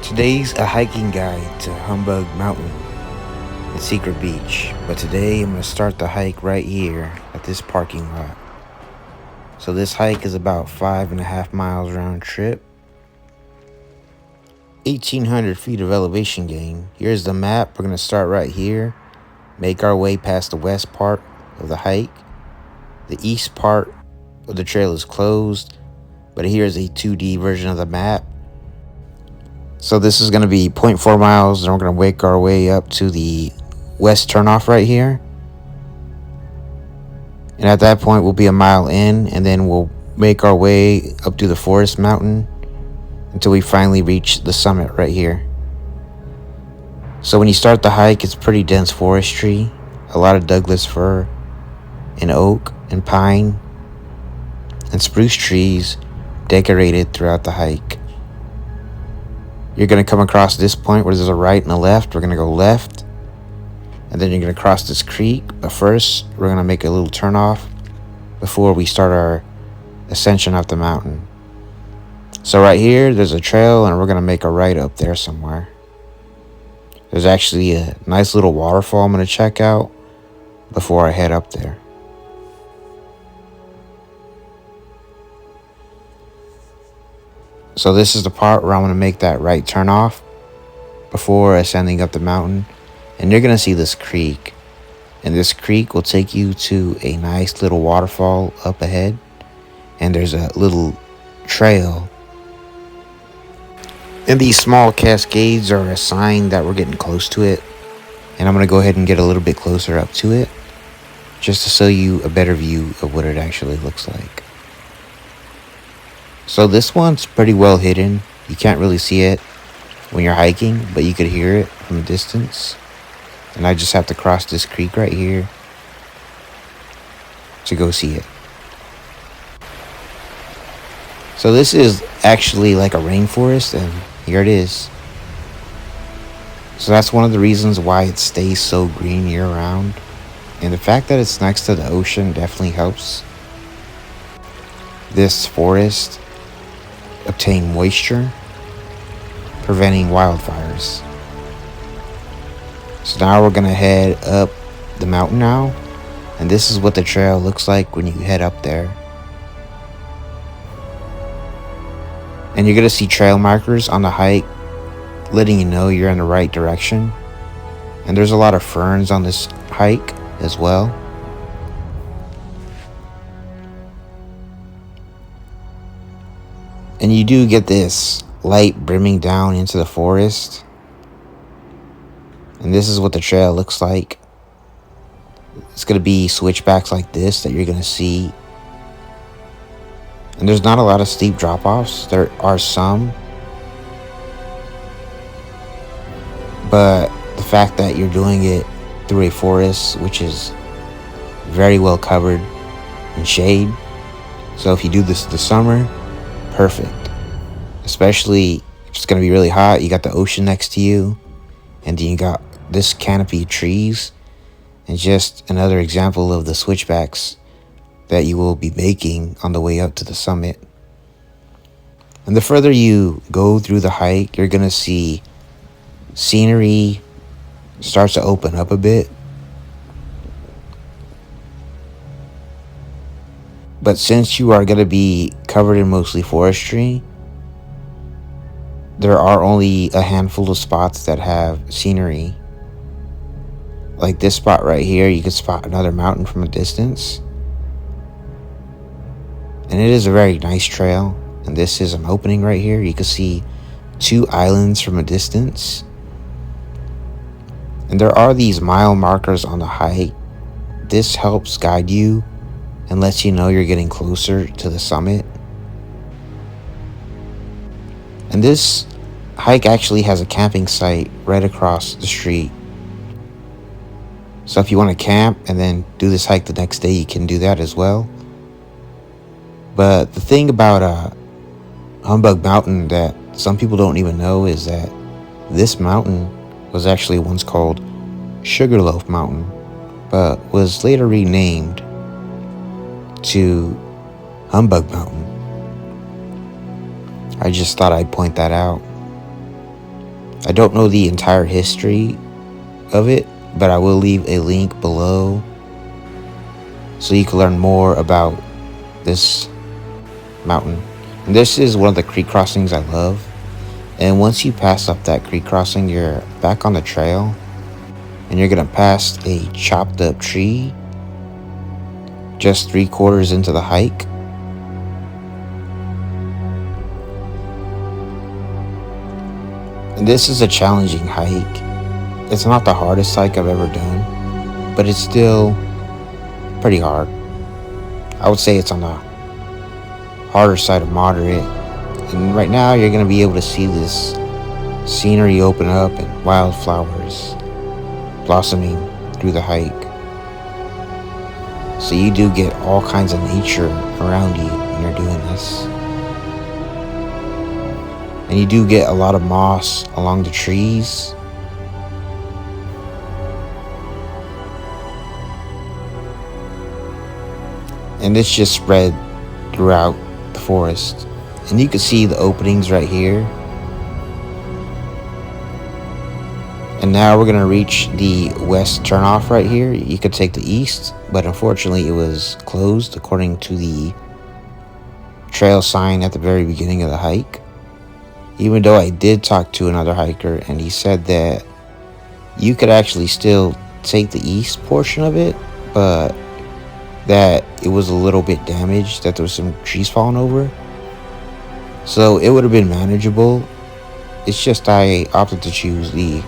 Today's a hiking guide to Humbug Mountain and Secret Beach, but today I'm going to start the hike right here at this parking lot. So this hike is about 5.5 miles round trip, 1,800 feet of elevation gain. Here's the map. We're going to start right here, make our way past the west part of the hike. The east part of the trail is closed, but here's a 2D version of the map. So this is going to be 0.4 miles, and we're going to make our way up to the west turnoff right here. And at that point, we'll be a mile in, and then we'll make our way up to the forest mountain until we finally reach the summit right here. So when you start the hike, it's pretty dense forestry, a lot of Douglas fir and oak and pine and spruce trees decorated throughout the hike. You're going to come across this point where there's a right and a left. We're going to go left, and then you're going to cross this creek. But first, we're going to make a little turn off before we start our ascension up the mountain. So right here, there's a trail, and we're going to make a right up there somewhere. There's actually a nice little waterfall I'm going to check out before I head up there. So this is the part where I'm going to make that right turn off before ascending up the mountain. And you're going to see this creek. And this creek will take you to a nice little waterfall up ahead. And there's a little trail. And these small cascades are a sign that we're getting close to it. And I'm going to go ahead and get a little bit closer up to it, just to show you a better view of what it actually looks like. So this one's pretty well hidden. You can't really see it when you're hiking, but you could hear it from a distance. And I just have to cross this creek right here to go see it. So this is actually like a rainforest, and here it is. So that's one of the reasons why it stays so green year round. And the fact that it's next to the ocean definitely helps this forest obtain moisture, preventing wildfires. So now we're gonna head up the mountain now, and this is what the trail looks like when you head up there. And you're gonna see trail markers on the hike letting you know you're in the right direction. And there's a lot of ferns on this hike as well. And you do get this light brimming down into the forest. And this is what the trail looks like. It's going to be switchbacks like this that you're going to see. And there's not a lot of steep drop-offs. There are some. But the fact that you're doing it through a forest, which is very well covered in shade. So if you do this in the summer, perfect. Especially if it's going to be really hot, you got the ocean next to you, and then you got this canopy of trees, and just another example of the switchbacks that you will be making on the way up to the summit. And the further you go through the hike, you're going to see scenery starts to open up a bit. But since you are going to be covered in mostly forestry, there are only a handful of spots that have scenery. Like this spot right here, you can spot another mountain from a distance. And it is a very nice trail. And this is an opening right here. You can see 2 islands from a distance. And there are these mile markers on the hike. This helps guide you and lets you know you're getting closer to the summit. And this hike actually has a camping site right across the street. So if you want to camp and then do this hike the next day, you can do that as well. But the thing about Humbug Mountain that some people don't even know is that this mountain was actually once called Sugarloaf Mountain, but was later renamed to Humbug Mountain. I just thought I'd point that out. I don't know the entire history of it, but I will leave a link below so you can learn more about this mountain. And this is one of the creek crossings I love. And once you pass up that creek crossing, you're back on the trail, and you're gonna pass a chopped up tree just 3/4 into the hike. And this is a challenging hike. It's not the hardest hike I've ever done, but it's still pretty hard. I would say it's on the harder side of moderate. And right now you're gonna be able to see this scenery open up and wildflowers blossoming through the hike. So you do get all kinds of nature around you when you're doing this. And you do get a lot of moss along the trees. And it's just spread throughout the forest. And you can see the openings right here. And now we're gonna reach the west turnoff right here. You could take the east, but unfortunately it was closed according to the trail sign at the very beginning of the hike. Even though I did talk to another hiker, and he said that you could actually still take the east portion of it, but that it was a little bit damaged, that there was some trees falling over. So it would have been manageable. It's just I opted to choose the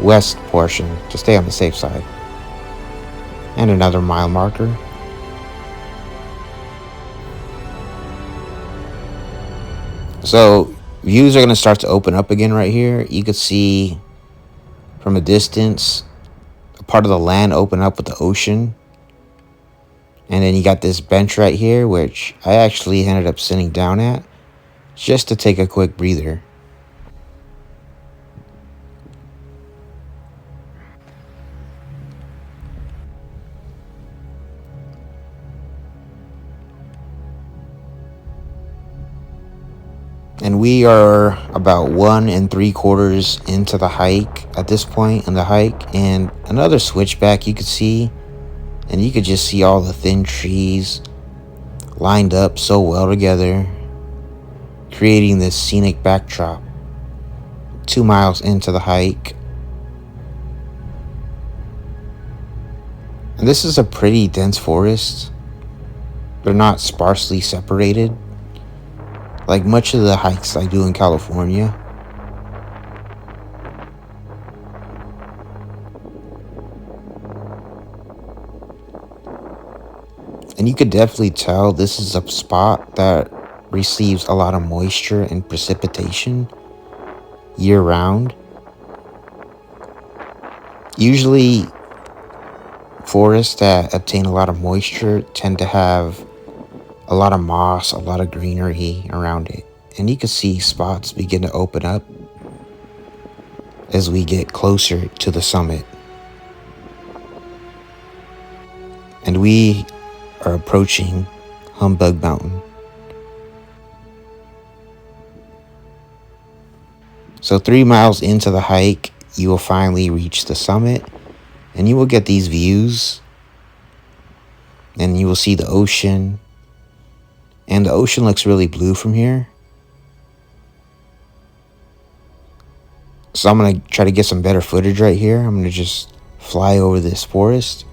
west portion to stay on the safe side. And another mile marker. So views are going to start to open up again right here. You could see from a distance a part of the land open up with the ocean. And then you got this bench right here, which I actually ended up sitting down at just to take a quick breather. And we are about 1 3/4 into the hike at this point in the hike. And another switchback you could see. And you could just see all the thin trees lined up so well together, creating this scenic backdrop 2 miles into the hike. And this is a pretty dense forest. They're not sparsely separated like much of the hikes I do in California. And you could definitely tell this is a spot that receives a lot of moisture and precipitation year round. Usually forests that obtain a lot of moisture tend to have a lot of moss, a lot of greenery around it. And you can see spots begin to open up as we get closer to the summit. And we are approaching Humbug Mountain. So 3 miles into the hike, you will finally reach the summit, and you will get these views, and you will see the ocean. And the ocean looks really blue from here. So I'm going to try to get some better footage right here. I'm going to just fly over this forest.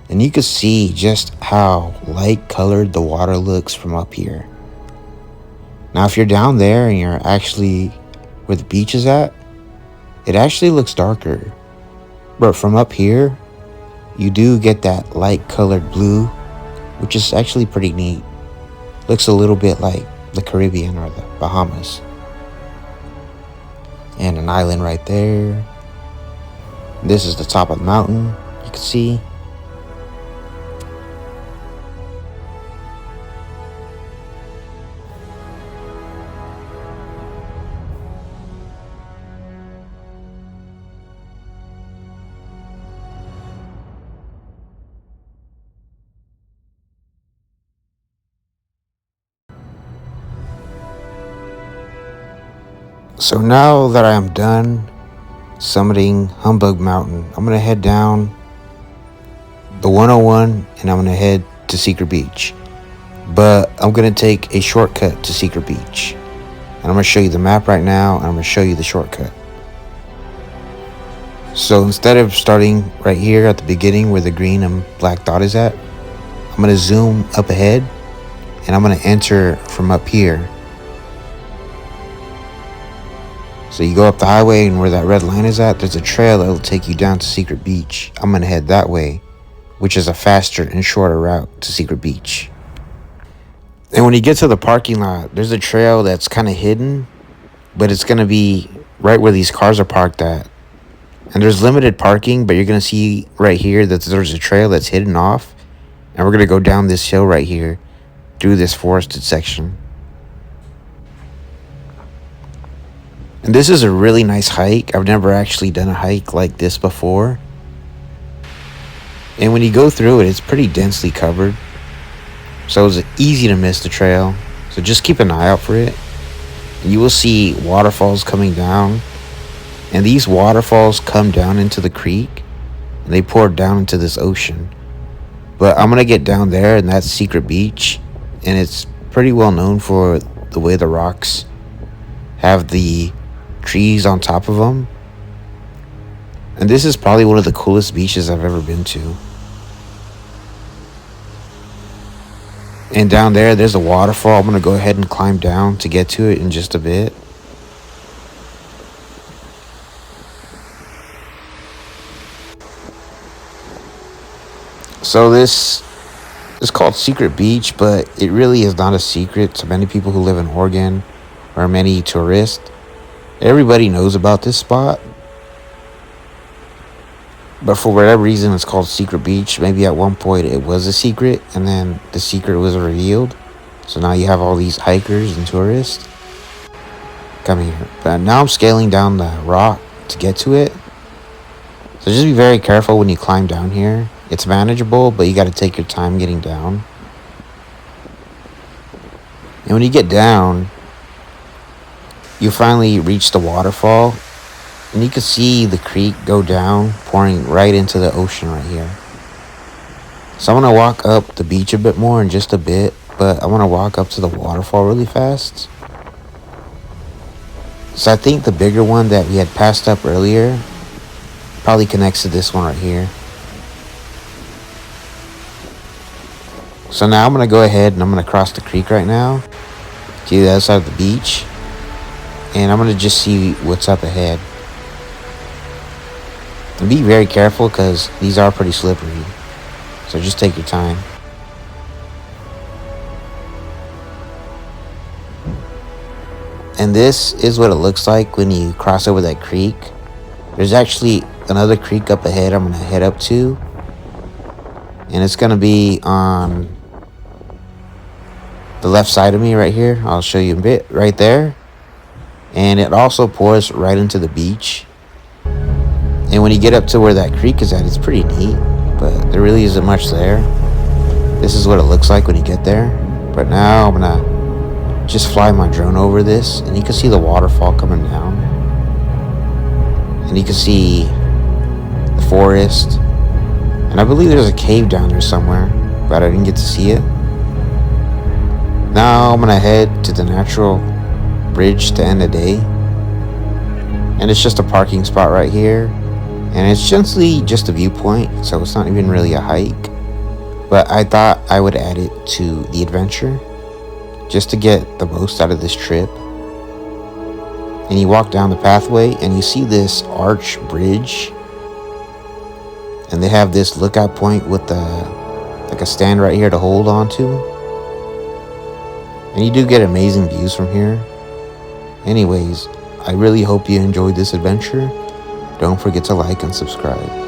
And you can see just how light colored the water looks from up here. Now, if you're down there and you're actually where the beach is at, it actually looks darker. But from up here, you do get that light colored blue, which is actually pretty neat. Looks a little bit like the Caribbean or the Bahamas. And an island right there. This is the top of the mountain, you can see. So now that I am done summiting Humbug Mountain, I'm going to head down the 101 and I'm going to head to Secret Beach. But I'm going to take a shortcut to Secret Beach. And I'm going to show you the map right now, and I'm going to show you the shortcut. So instead of starting right here at the beginning where the green and black dot is at, I'm going to zoom up ahead and I'm going to enter from up here. So you go up the highway, and where that red line is at, there's a trail that will take you down to Secret Beach. I'm going to head that way, which is a faster and shorter route to Secret Beach. And when you get to the parking lot, there's a trail that's kind of hidden, but it's going to be right where these cars are parked at. And there's limited parking, but you're going to see right here that there's a trail that's hidden off. And we're going to go down this hill right here through this forested section. And this is a really nice hike. I've never actually done a hike like this before. And when you go through it, it's pretty densely covered. So it's easy to miss the trail. So just keep an eye out for it. And you will see waterfalls coming down. And these waterfalls come down into the creek. And they pour down into this ocean. But I'm going to get down there, and that's Secret Beach. And it's pretty well known for the way the rocks have the trees on top of them. And this is probably one of the coolest beaches I've ever been to. And down there's a waterfall. I'm going to go ahead and climb down to get to it in just a bit. So this is called Secret Beach, but it really is not a secret to many people who live in Oregon or many tourists. Everybody knows about this spot. But for whatever reason, it's called Secret Beach. Maybe at one point it was a secret, and then the secret was revealed. So now you have all these hikers and tourists come here. But now I'm scaling down the rock to get to it. So just be very careful when you climb down here. It's manageable, but you got to take your time getting down. And when you get down, you finally reach the waterfall. And you can see the creek go down, pouring right into the ocean right here. So I'm going to walk up the beach a bit more in just a bit, but I want to walk up to the waterfall really fast. So I think the bigger one that we had passed up earlier probably connects to this one right here. So now I'm going to go ahead and I'm going to cross the creek right now to the other side of the beach. And I'm going to just see what's up ahead. And be very careful because these are pretty slippery. So just take your time. And this is what it looks like when you cross over that creek. There's actually another creek up ahead I'm going to head up to. And it's going to be on the left side of me right here. I'll show you a bit right there. And it also pours right into the beach. And when you get up to where that creek is at, it's pretty neat, but there really isn't much there. This is what it looks like when you get there. But now I'm gonna just fly my drone over this, and you can see the waterfall coming down. And you can see the forest. And I believe there's a cave down there somewhere, but I didn't get to see it. Now I'm gonna head to the natural bridge to end the day. And it's just a parking spot right here. And it's gently just a viewpoint, so it's not even really a hike. But I thought I would add it to the adventure, just to get the most out of this trip. And you walk down the pathway, and you see this arch bridge. And they have this lookout point with like a stand right here to hold on to. And you do get amazing views from here. Anyways, I really hope you enjoyed this adventure. Don't forget to like and subscribe.